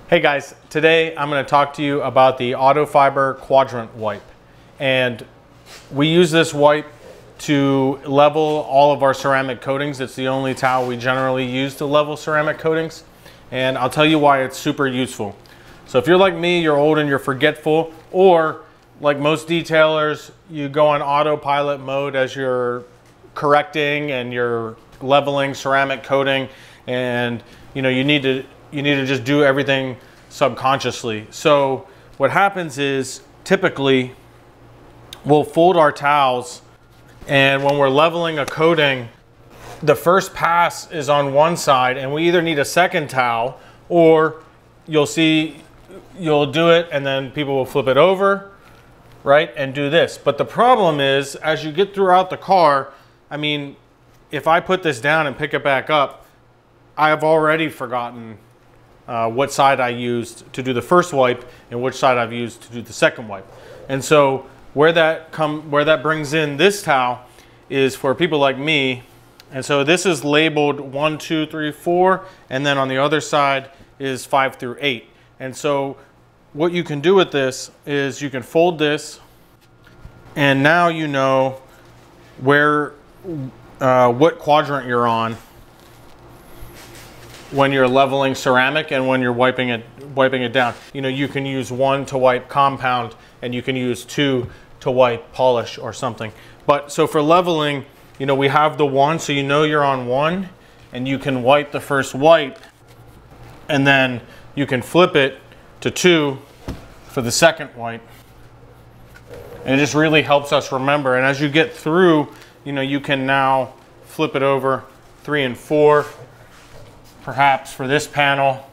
Hey guys, today I'm going to talk to you about the Autofiber Quadrant Wipe. And we use this wipe to level all of our ceramic coatings. It's the only towel we generally use to level ceramic coatings. And I'll tell you why it's super useful. So if you're like me, you're old and you're forgetful, or like most detailers, you go on autopilot mode as you're correcting and you're leveling ceramic coating, and you need to just do everything subconsciously. So what happens is typically we'll fold our towels, and when we're leveling a coating, the first pass is on one side and we either need a second towel, or you'll do it and then people will flip it over, right, and do this. But the problem is, as you get throughout the car, I mean, if I put this down and pick it back up, I have already forgotten what side I used to do the first wipe and which side I've used to do the second wipe. And so where that brings in this towel is for people like me. And so this is labeled 1, 2, 3, 4, and then on the other side is 5 through 8. And so what you can do with this is you can fold this, and now you know where what quadrant you're on when you're leveling ceramic and when you're wiping it down. You can use 1 to wipe compound, and you can use 2 to wipe polish or something. But so for leveling, we have the 1, so you're on 1, and you can wipe the first wipe, and then you can flip it to 2 for the second wipe. And it just really helps us remember. And as you get through, you can now flip it over 3 and 4, perhaps for this panel,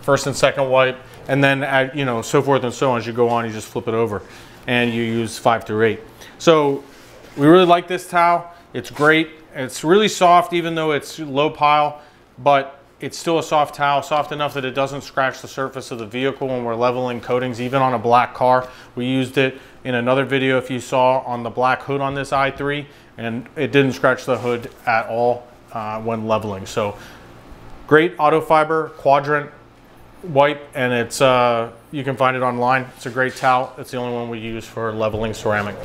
first and second wipe, and then so forth and so on. As you go on, you just flip it over and you use 5 through 8. So we really like this towel. It's great. It's really soft, even though it's low pile, but it's still a soft towel, soft enough that it doesn't scratch the surface of the vehicle when we're leveling coatings, even on a black car. We used it in another video, if you saw, on the black hood on this i3, and it didn't scratch the hood at all when leveling. So great Autofiber Quadrant Wipe, and it's you can find it online. It's a great towel. It's the only one we use for leveling ceramic.